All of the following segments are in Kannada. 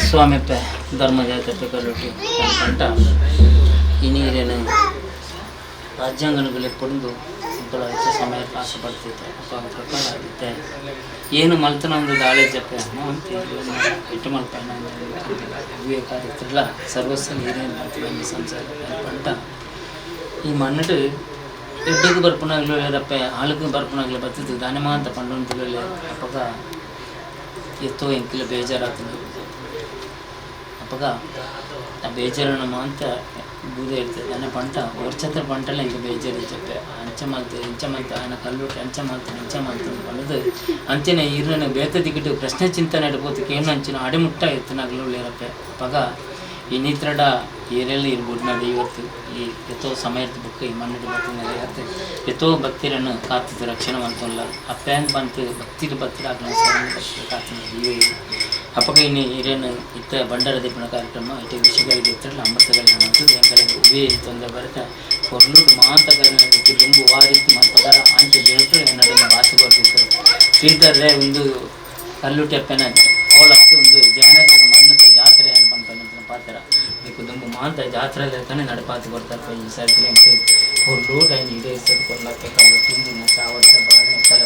స్వామిప్ప ధర్మజాత కలుటి పంట ಈ ನೀರೇನು ರಾಜ್ಯಾಂಗಗಳು ಎಪ್ಪೊಂದು ಇಂಪಲ ಹೆಚ್ಚು ಸಮಯಕ್ಕೆ ಆಸೆಪಡ್ತಿದ್ದೆ ಅಪ್ಪ ಪ್ರಕಾರ ಆಗುತ್ತೆ ಏನು ಮಲ್ತನೊಂದು ದಾಳಿ ಜಪ್ಪೆ ಅಂತ ಇಟ್ಟು ಮಲ್ಪಣ್ಣ ವಿವೇಕಾದಿತ್ರಲ್ಲ ಸರ್ವಸ್ವ ನೀರೇನು ಮಾಡ್ತೀವಿ ಸಂಸಾರ పంట ಈ ಮಣ್ಣು ಎಡ್ಡಕ್ಕೆ ಬರ್ಪನಾಗಲು లేదప్ప ಆಳುకు ಬರ್ಪನಾಗಲು ಬರ್ತದೆ దాని ಮಾಂತ పండుంతులే ಅಪ್ಪಗ ಎತ್ತೋ ಎಂಕಿಲ ಬೇಜಾರಾಗ್ತದೆ ಅಪ್ಪಗ ಆ ಬೇಜಾರನ್ನು ಮಾಂತ ಬೂದೆ ಇರ್ತದೆ ನನ್ನ పంట ವರ್ಷತ್ರ పంటಲ್ಲ ఇంకా ಬೇಜಾರು చెప్పే ಅಂಚಮಲ್ತ ఆయన ಕಲ್ಲುಟ್ಟಿ ಅಂಚಮಲ್ತ ಪಂಡದು ಅಂಚನೆ ಇರನ ಬೇತ ದಿಗಿಟ್ಟು ಪ್ರಶ್ನೆ ಚಿಂತನೆ ಇಡ್ಬೋದಕ್ಕೆ ಏನು ಅಂಚಿನ ಅಡೆಮುಟ್ಟ ಎತ್ತನಾಗಲು లేರಪ್ಪೆ ಪಗ ಇನ್ನಿತ್ರಡ ಏರೆಲ್ಲಿ ಇರ್ಬೋಡ್ನಾಡು ಇವತ್ತು ಈ ಎತ್ತೋ ಸಮಯ ಬುಕ್ ಈ ಮಣ್ಣಿಟ್ಟು ಬರ್ತದೆ ಎತ್ತೋ ಭಕ್ತಿರನ್ನು ಕಾತಿದ್ದು ರಕ್ಷಣೆ ಅಂತಲ್ಲ ಅಪ್ಪೇನ್ ಬಂತು ಭಕ್ತಿರ ಆಗ್ಲ ಕಾತಿನ ಇವೇ ಅಪ್ಪಗ ಇನ್ನು ಹಿರಿಯನು ಇತ್ತ ಬಂಡಾರ ದೀಪನ ಕಾರ್ಯಕ್ರಮ ಇಟ್ಟು ವಿಷಯಗಳಿಗೆ ಇತ್ತರಲ್ಲ ಅಮೃತಗಳಿಗೆ ಮಂತದ್ದು ಹೆಂಗಳಿಗೆ ಇವೇ ತೊಂದರೆ ಬರುತ್ತೆ ಹೊರಲುಟ್ಟು ಮಾಂತಗಳಿಗೆ ದುಂಬು ಆ ರೀತಿ ಪದಾರ ಅಂಚ ಜನರು ನಡುವೆ ಭಾಷೆ ಬರ್ತಿರ್ತಾರೆ ಶ್ರೀಧರ್ರೆ ಒಂದು ಕಲ್ಲುಟ್ಟಿ ಅಪ್ಪನ ಅವಳತ್ತು ಒಂದು ಜಯನಗರ ಮನ್ನತ ಜಾತ್ರೆ ಅನ್ಪಂತ ಪಾತ್ರ ಇದಕ್ಕೆ ದುಂಬು ಮಾಂತ ಜಾತ್ರೆಯಲ್ಲಿ ತಾನೇ ನಡಪಾತಿ ಬರ್ತಾರೆ ಈ ಸರ್ಕಲ್ ಅಂತ ಹೊರಲುಟ್ಟು ಐನು ಇದೇ ಸರ್ ಕೊಲ್ಲಕ್ಕೆ ಕಲ್ಲುಟ್ಟಿ ದಿನ ಚಾವಡ್ತ ಬಾಳೆ ಥರ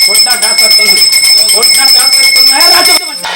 ದೊಡ್ಡ ಡಾಕ್ಟರ್ ರಾಜ್ಯದ ಮಂತ್ರಿ.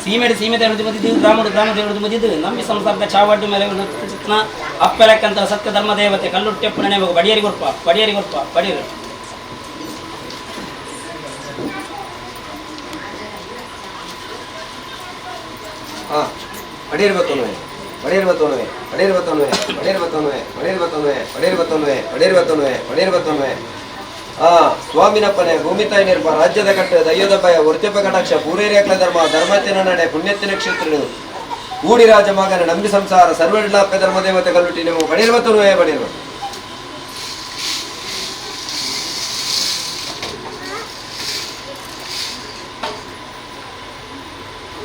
ಸೀಮೆಡಿ ಸೀಮೆ ದೇವರದ್ದು ಬಂದಿದ್ದು ಗ್ರಾಮಡು ಗ್ರಾಮ ದೇವರದ್ದು ಬಂದಿದ್ದು ನಂಬಿ ಸಂಸಾರದ ಚಾವಡ್ಡು ಮೇಲೆ ಚಿತ್ನ ಅಪ್ಪೆಲಕ್ಕಂತ ಸತ್ಯ ಧರ್ಮ ದೇವತೆ ಕಲ್ಲುಟ್ಟೆಪ್ಪು ನೆನೆ ಹೋಗು ಬಡಿಯರಿ ಗೊರ್ಪ ಬಡಿಯರಿ ಗೊರ್ಪ ಬಡಿಯರು ಹಾಂ ಬಡಿಯರಿ ಬತ್ತೊನ್ನುವೆ ಬಡಿಯರಿ ಬತ್ತೊನ್ನುವೆ ಬಡಿಯರಿ ಬತ್ತೊನ್ನುವೆ ಬಡಿಯರಿ ಬತ್ತೊನ್ನುವೆ ಬಡಿಯರಿ ಬತ್ತೊನ್ನುವೆ ಬಡಿಯರಿ ಬತ್ತೊನ್ನುವೆ ಬಡಿಯರಿ ಬತ್ತೊನ್ನುವೆ ಬಡಿಯರಿ ಬತ್ತೊನ್ನುವೆ ಸ್ವಾಮಿನಪ್ಪನೆ ಭೂಮಿತಾಯಿ ನಿರ್ಭ ರಾಜ್ಯದ ಕಟ್ಟ ದಯ್ಯದ ಭಯ ವೃತ್ಯಪ ಕಟಾಕ್ಷ ಪೂರೇರಿಯಕ್ಲ ಧರ್ಮ ಧರ್ಮತ್ತಿನ ನಡೆ ಪುಣ್ಯತ್ತಿನ ಕ್ಷೇತ್ರಗಳು ಊಡಿ ರಾಜ ಮಗನ ನಂಬಿ ಸಂಸಾರ ಸರ್ವಡಿಲಾಪ್ಯ ಧರ್ಮ ದೇವತೆ ಕಲ್ಲುಟ್ಟಿ ನೀವು ಬಡಿರ್ವತ್ತನು ಬಡಿರ್ವ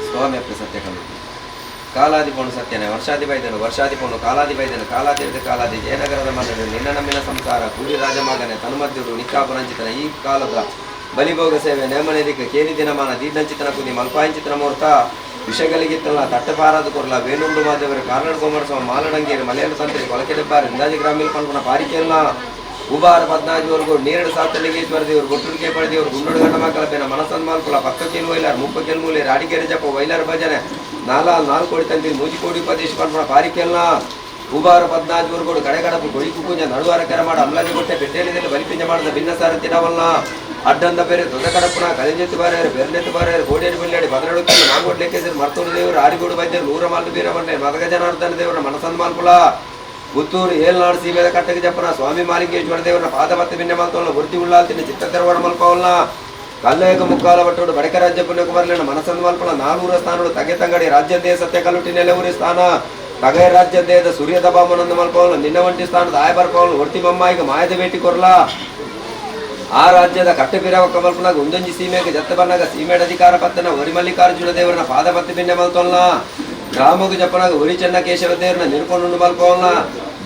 ಸ್ವಾಮಿ ಅಪ್ಪ ಸತ್ಯ ಕಲ್ಲುಟ್ಟಿ ಕಾಲಾದಿ ಪೋಣು ಸತ್ಯನೇ ವರ್ಷಾದಿ ಬೈದನು ವರ್ಷಾದಿ ಪೋಣು ಕಾಲಾದಿ ಬೈದನು ಕಾಲಾದಿ ಕಾಲಾದಿ ಜಯನಗರದ ಮನೆಯಲ್ಲಿ ನಿನ್ನ ನಮ್ಮಿನ ಸಂಸಾರ ಕೂಡಿ ರಾಜಮಗನೆ ತನುಮದ್ದುಡು ನಿಕ್ಕಾಪುರಂಚಿತನ ಈ ಕಾಲದ ಬಲಿಭೋಗ ಸೇವೆ ನೇಮನೇದಿಕ ಕೇಲಿ ದಿನಮಾನ ದೀರ್ಣಂಚಿತನ ಕುದಿ ಮಲ್ಪಾಯಿಂಚಿತನ ಮುಹೂರ್ತ ವಿಷಯಗಳಿಗಿತ್ತಲ್ಲ ತಟ್ಟಪಾರಾದ ಕೊರಲ ವೇಣುಂಡು ಮಾದೇವರು ಕಾರ್ನಾಡ್ ಕೋಮರಸ್ವಾಮ ಮಾಲಡಂಗೇರಿ ಮಲೆಯಲು ತಂತ್ರಿ ಕೊಲಕೆಡೆಬ್ಬಾರಿ ಇಂದಾಜಿ ಗ್ರಾಮೀಣ ಪಂಪನ ಪಾರಿಕೆಲ್ಲ ಉಬಾರ 14 ನೀರಡು ಸಾತಲಿಗೇಶ್ವರ ದೇವರು ಗೊಟ್ಟುಡಿಕೆ ಪಡೆದೇವರು ಗುಂಡೋಡು ಗಂಡ ಮಕ್ಕಳ ಬೇನ ಮನಸನ್ಮಾಲ್ಪುಲ ಪಕ್ಕಕ್ಕೇನು ವೈಲಾರ್ ಮುಪ್ಪಕ್ಕೇನು ಮೂಲೆ ರಾಡಿಗೆರೆ ಜಪ ವೈಲಾರ ಭಜನೆ 4 ಕೋಡಿ ತಂದಿರಿ 3 ಕೋಡಿ ಉಪದೇಶ ಪಂಪನ ಪಾರಿಕೆಲ್ಲ ಉಬಾರ 14 ಕಡೆಗಡಪು ಕೊಳಿ ಕುಂಜ ನಡುವಾರ ಕೆರ ಮಾಡ ಅಮ್ಲಾಜಿ ಕೊಟ್ಟೆ ಬೆಟ್ಟೇಲಿದಲ್ಲಿ ಬಲಿಪಿಂಜ ಮಾಡಿದ ಭಿನ್ನ ಸಾರ ತಿನ್ನವಲ್ಲ ಅಡ್ಡಂದ ಬೇರೆ ದೊಡ್ಡ ಕಡಪುಣ ಕಲಿಂಜೆತ್ತು ಬಾರ್ಯಾರು ಬೆರ್ನೆತ್ತು ಬಾರ್ಯಾರು ಗೋಡಿಯಲ್ಲಿ ಬಲ್ಲಾಡಿ ಬದಲಾಡುತ್ತಿಲ್ಲ ಮಾಗೋಡ್ ಲೆಕ್ಕಿಸಿರು ಮರ್ತೂರು ದೇವರು ಆರಿಗೋಡು ವೈದ್ಯರು ನೂರ ಮಾಲ್ದು ಬೀರಮಂಡೆ ಮದಗ ಜನಾರ್ದನ ದೇವರ ಮನಸಂದ ಮಾಲ್ಪುಳ ಪುತ್ತೂರು ಏಳ್ನಾಡು ಸೀಮೆದ ಕಟ್ಟಗೆ ಜಪ್ಪನ ಸ್ವಾಮಿ ಮಾಲಿಂಗೇಶ್ವರ ದೇವರ ಪಾದಪತ್ತೆ ಬಿನ್ನೆ ಮಾಲ್ತೋಳ ವರ್ತಿ ಉಳ್ಳಾಲ್ತಿನ ಚಿತ್ತ ತೆರವಡ ಮಲ್ಪವಲ್ನ ಕಲ್ಲಯಕ ಮುಕ್ಕಾಲ ಬಟ್ಟೋಡು ಬಡಕ ರಾಜ್ಯ ಪುಣ್ಯಕುಮಾರ್ಲಿನ ಮನಸಂದ ಮಾಲ್ಪುಳ 400 ಸ್ಥಾನಗಳು ತಗೆ ತಂಗಡಿ ರಾಜ್ಯದೇ ಸತ್ಯ ಕಲ್ಲುಟಿ ನೆಲೆಯೂರಿ ಸ್ಥಾನ ತಗೈ ರಾಜ್ಯದೇದ ಸೂರ್ಯದ ಬಾಮನಂದ ಮಲ್ಪವಲ್ನ ನಿನ್ನವಂಟಿ ಸ್ಥಾನದ ಆಯ ಬರ್ಪವಲ್ನ ವರ್ತಿ ಬೊಮ್ಮಾಯಿಗ ಮಾಯದ ಭೇಟಿ ಕೊರ್ಲ ಆ ರಾಜ್ಯದ ಕಟ್ಟೆಪಿರವ ಕಮಲ್ಪನಾಗ ಒಂದೊಂಜಿ ಸೀಮೆಗೆ ಜತ್ತ ಬನ್ನಾಗ ಸೀಮೆಡ ಅಧಿಕಾರ ಪತ್ತನ ಒರಿ ಮಲ್ಲಿಕಾರ್ಜುನ ದೇವರನ ಪಾದಪತ್ತಿ ಬಿನ್ನೆ ಮಲ್ತೋಲ್ನ ಗ್ರಾಮಗು ಜಪ್ಪನಾಗ ಒರಿ ಚೆನ್ನಕೇಶವ ದೇವರನ್ನ ನಿರ್ಕೊಂಡು ಮಲ್ಪವಲ್ನ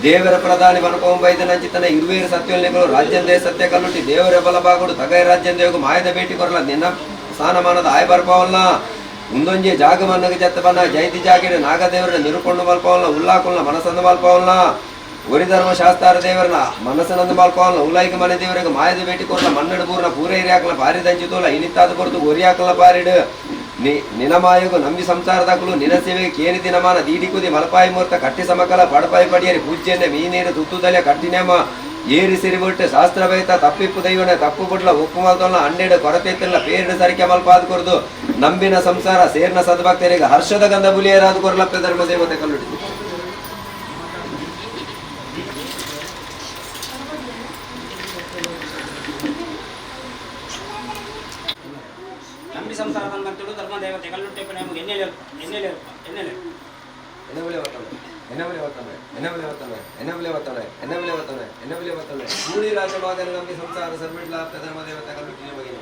ದೇವರ ಪ್ರಧಾನಿ ಮನಪವಂ ಬೈದನಂಚಿತನ ಇರುವೇರು ಸತ್ಯೋಲ್ನೆಗಳು ರಾಜ್ಯದೇ ಸತ್ಯ ಕಲ್ಲುಟಿ ದೇವರ ಬಲಭಾಗುಡು ತಗೈ ರಾಜ್ಯದೇವಗು ಮಾಯದ ಭೇಟಿ ಕೊರಲ ನಿನ್ನ ಸ್ಥಾನಮಾನದ ಆಯ ಬರ್ಪವಲ್ನ ಮುಂದೊಂಜಿ ಜಾಗ ಮನ್ನಗ ಜತ್ತ ಬನ್ನ ಜೈತಿ ಜಾಗಿನ ನಾಗದೇವರನ್ನ ನಿರುಕೊಂಡು ಮಲ್ಪವಲ್ನ ಉಲ್ಲಾಕುಲ್ನ ಮನಸಂದ ಮಲ್ಪವಲ್ನ ಒರಿ ಧರ್ಮ ಶಾಸ್ತಾರ ದೇವರನ ಮನಸ್ಸನಂದ ಮಲ್ಪವಲ್ನ ಉಲಾಯಿಗೆ ಮನೆ ದೇವರಿಗೆ ಮಾಯದ ಭೇಟಿ ಕೊರಲ ಮನ್ನಡ ಬೂರ್ನ ಪೂರ ಹಿರಿಯಾಕಲ ಪಾರಿ ದಂಚಿತೋಲ ಇನಿತ್ತಾದ ಕೊರತು ಒರಿಯಾಕಲ ಪಾರಿಡು ನಿನಮಾಯಗು ನಂಬಿ ಸಂಸಾರದಾಕಲು ನಿನ ಸೇವೆಗೆ ಕೇರಿ ದಿನಮಾನ ದೀಡಿ ಕುದಿ ಮಲಪಾಯಿ ಮೂರ್ತ ಕಟ್ಟಿ ಸಮಕಲ ಪಡಪಾಯಿ ಪಡಿಯರಿ ಪೂಜ್ಯನ್ನೇ ಮೀನೇರು ತುತ್ತುದಲೆ ಕಟ್ಟಿನೇಮ ಏರಿ ಸಿರಿಬಿಟ್ಟು ಶಾಸ್ತ್ರ ಬೈತ ತಪ್ಪಿಪ್ಪು ದೈವನೆ ತಪ್ಪು ಬಿಡ್ಲ ಉಪ್ಪು ಮಲ್ತೋಲ್ಲ ಹನ್ನೆರಡು ಕೊರತೆ ಇತ್ತಿಲ್ಲ ಪೇರಿಡು ಸರಿಕೆ ಮಲ್ಪಾದ ಕೊರದು ನಂಬಿನ ಸಂಸಾರ ಸೇರ್ನ ಸದ್ಭಕ್ತರಿಗೆ ಹರ್ಷದ ಗಂಧ ಬುಲಿಯರಾದ ಕೊರಲಪ್ಪ ಧರ್ಮ ದೇವತೆ ಕಲ್ಲುಡಿಸಿ ನಂಬಿ ಸಂಸಾರದ ಮಕ್ಕಳು ಧರ್ಮ ದೇವತೆ ಕಲ್ಲುಟ್ಟೆ ನಮಗೆ ಕೂಡಿ ರಾಜಮಾಗನ ನಂಬಿ ಸಂಸಾರ ಸರ್ಬಿಡ್ಲ ಧರ್ಮ ದೇವತೆ ಕಲ್ಲುಟ್ಟಿನ ಬಗ್ಗೆ